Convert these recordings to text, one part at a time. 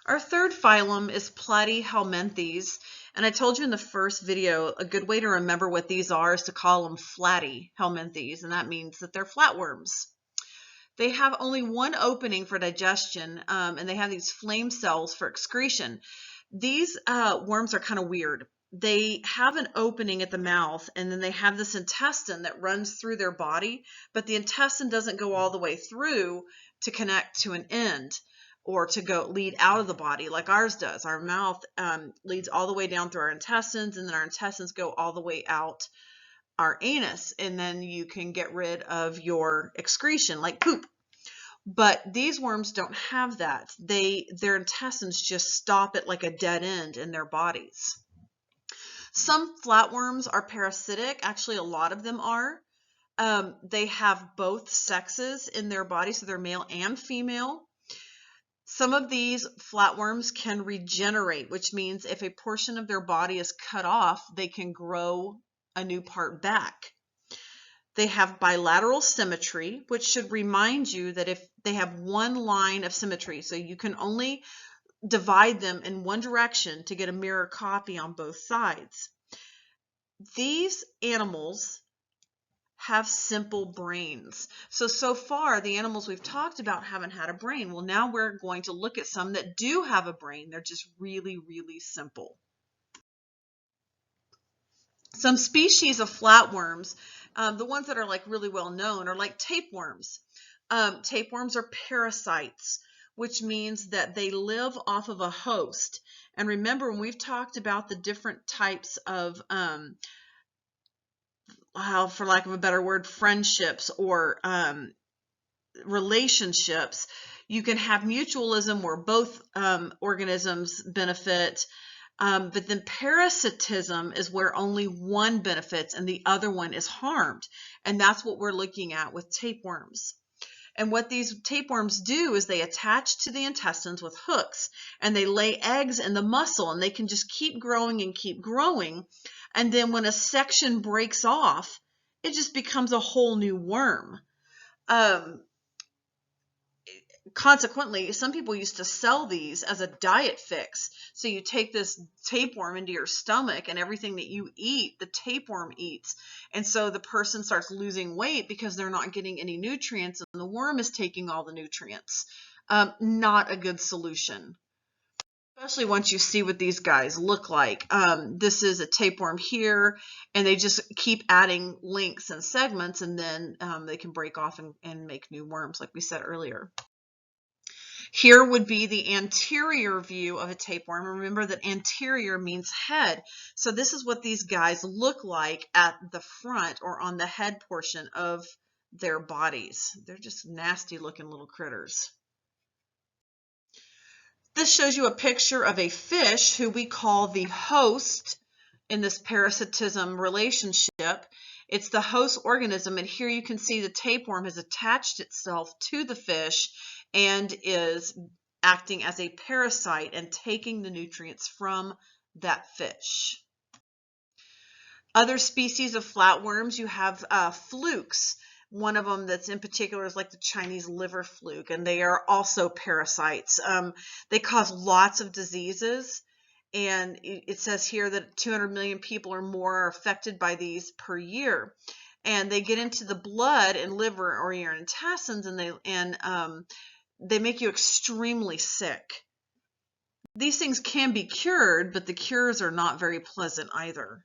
Our third phylum is Platyhelminthes, and I told you in the first video a good way to remember what these are is to call them Platyhelminthes, and that means that they're flatworms. They have only one opening for digestion, and they have these flame cells for excretion. These worms are kind of weird. They have an opening at the mouth, and then they have this intestine that runs through their body, but the intestine doesn't go all the way through to connect to an end or to go lead out of the body like ours does. Our mouth leads all the way down through our intestines, and then our intestines go all the way out our anus, and then you can get rid of your excretion like poop. But these worms don't have that. Their intestines just stop at like a dead end in their bodies. Some flatworms are parasitic. Actually, a lot of them are. They have both sexes in their body, so they're male and female. Some of these flatworms can regenerate, which means if a portion of their body is cut off, they can grow a new part back. They have bilateral symmetry, which should remind you that if they have one line of symmetry, so you can only divide them in one direction to get a mirror copy on both sides. These animals have simple brains. So far, the animals we've talked about haven't had a brain. Well, now we're going to look at some that do have a brain. They're just really, really simple. Some species of flatworms, the ones that are like really well known, are like tapeworms. Tapeworms are parasites, which means that they live off of a host. And remember, when we've talked about the different types of for lack of a better word, friendships or relationships, you can have mutualism where both organisms benefit, but then parasitism is where only one benefits and the other one is harmed. And that's what we're looking at with tapeworms. And what these tapeworms do is they attach to the intestines with hooks, and they lay eggs in the muscle, and they can just keep growing and keep growing. And then when a section breaks off, it just becomes a whole new worm. Consequently, some people used to sell these as a diet fix. So you take this tapeworm into your stomach, and everything that you eat, the tapeworm eats. And so the person starts losing weight because they're not getting any nutrients, and the worm is taking all the nutrients. Not a good solution. Especially once you see what these guys look like. This is a tapeworm here, and they just keep adding links and segments, and then they can break off and make new worms, like we said earlier. Here would be the anterior view of a tapeworm. Remember that anterior means head. So this is what these guys look like at the front or on the head portion of their bodies. They're just nasty looking little critters. This shows you a picture of a fish who we call the host in this parasitism relationship. It's the host organism, and here you can see the tapeworm has attached itself to the fish and is acting as a parasite and taking the nutrients from that fish. Other species of flatworms, you have flukes. One of them that's in particular is like the Chinese liver fluke, and they are also parasites. They cause lots of diseases, and it says here that 200 million people or more are affected by these per year. And they get into the blood and liver or your intestines, and they make you extremely sick. These things can be cured, but the cures are not very pleasant either.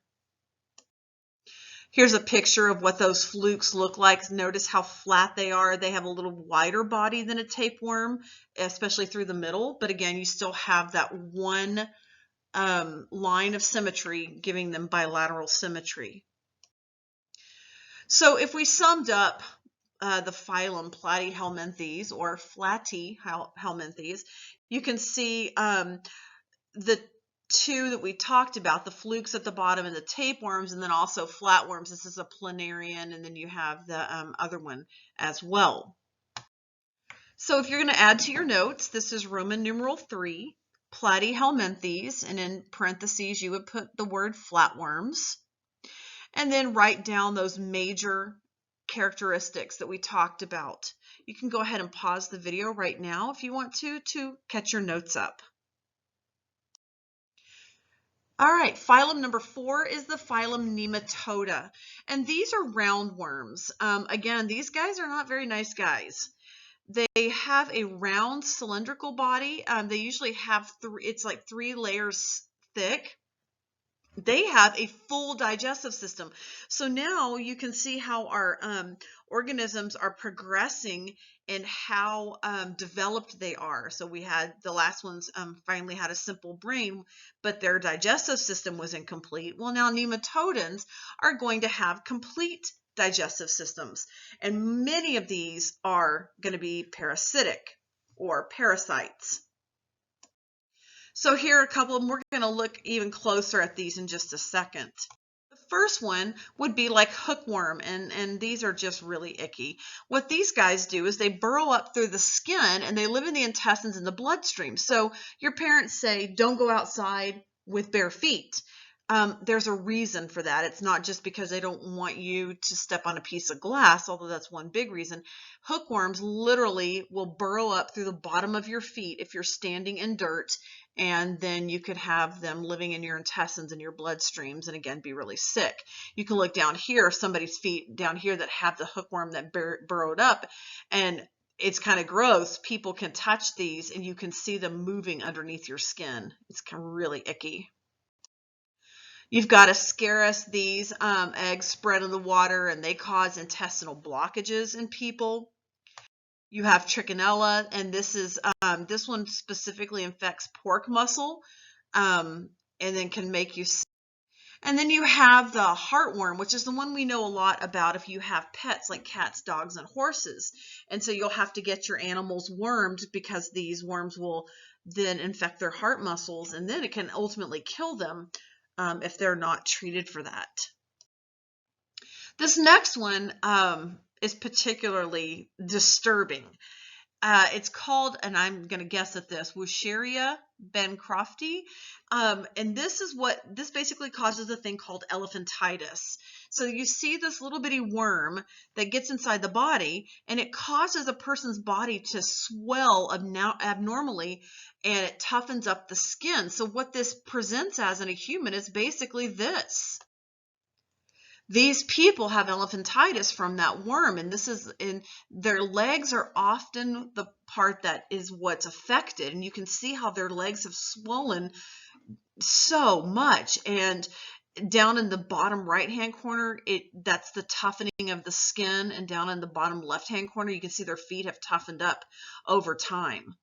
Here's a picture of what those flukes look like. Notice how flat they are. They have a little wider body than a tapeworm, especially through the middle. But again, you still have that one line of symmetry, giving them bilateral symmetry. So if we summed up the phylum Platyhelminthes or Flattyhelminthes, you can see the two that we talked about, the flukes at the bottom and the tapeworms, and then also flatworms. This is a planarian, and then you have the other one as well. So if you're going to add to your notes, this is Roman numeral 3, Platyhelminthes, and in parentheses you would put the word flatworms, and then write down those major characteristics that we talked about. You can go ahead and pause the video right now if you want to catch your notes up. All right, phylum number 4 is the phylum Nematoda, and these are roundworms. Again, these guys are not very nice guys. They have a round cylindrical body. They usually have it's like 3 layers thick. They have a full digestive system. So now you can see how our organisms are progressing and how developed they are. So we had the last ones finally had a simple brain, but their digestive system was incomplete. Well, now nematodans are going to have complete digestive systems. And many of these are going to be parasitic or parasites. So here are a couple of them. We're going to look even closer at these in just a second. The first one would be like hookworm, and these are just really icky. What these guys do is they burrow up through the skin and they live in the intestines and the bloodstream. So your parents say, don't go outside with bare feet. There's a reason for that. It's not just because they don't want you to step on a piece of glass, although that's one big reason. Hookworms literally will burrow up through the bottom of your feet if you're standing in dirt, and then you could have them living in your intestines and your bloodstreams and again be really sick. You can look down here, somebody's feet down here that have the hookworm that burrowed up, and it's kind of gross. People can touch these and you can see them moving underneath your skin. It's kind of really icky. You've got Ascaris. These eggs spread in the water and they cause intestinal blockages in people. You have Trichinella, and this one specifically infects pork muscle and then can make you sick. And then you have the heartworm, which is the one we know a lot about if you have pets like cats, dogs, and horses. And so you'll have to get your animals wormed because these worms will then infect their heart muscles, and then it can ultimately kill them if they're not treated for that. This next one is particularly disturbing. It's called, and I'm going to guess at this, Wucheria bancrofti. And this basically causes a thing called elephantitis. So you see this little bitty worm that gets inside the body, and it causes a person's body to swell abnormally, and it toughens up the skin. So what this presents as in a human is basically this. These people have elephantitis from that worm, and this is in their legs are often the part that is what's affected, and you can see how their legs have swollen so much. And down in the bottom right hand corner, that's the toughening of the skin, and down in the bottom left hand corner you can see their feet have toughened up over time.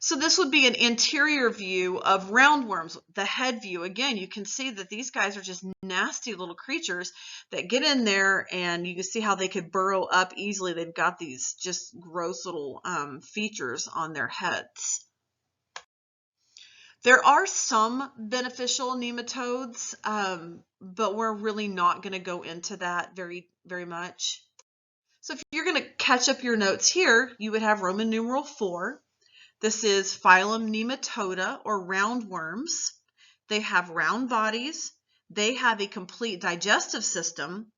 So this would be an anterior view of roundworms, the head view. Again, you can see that these guys are just nasty little creatures that get in there, and you can see how they could burrow up easily. They've got these just gross little features on their heads. There are some beneficial nematodes, but we're really not going to go into that very, very much. So if you're going to catch up your notes here, you would have Roman numeral 4. This is phylum Nematoda, or roundworms. They have round bodies. They have a complete digestive system,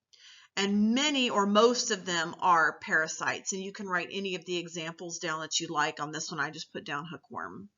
and many or most of them are parasites. And you can write any of the examples down that you like. On this one, I just put down hookworm.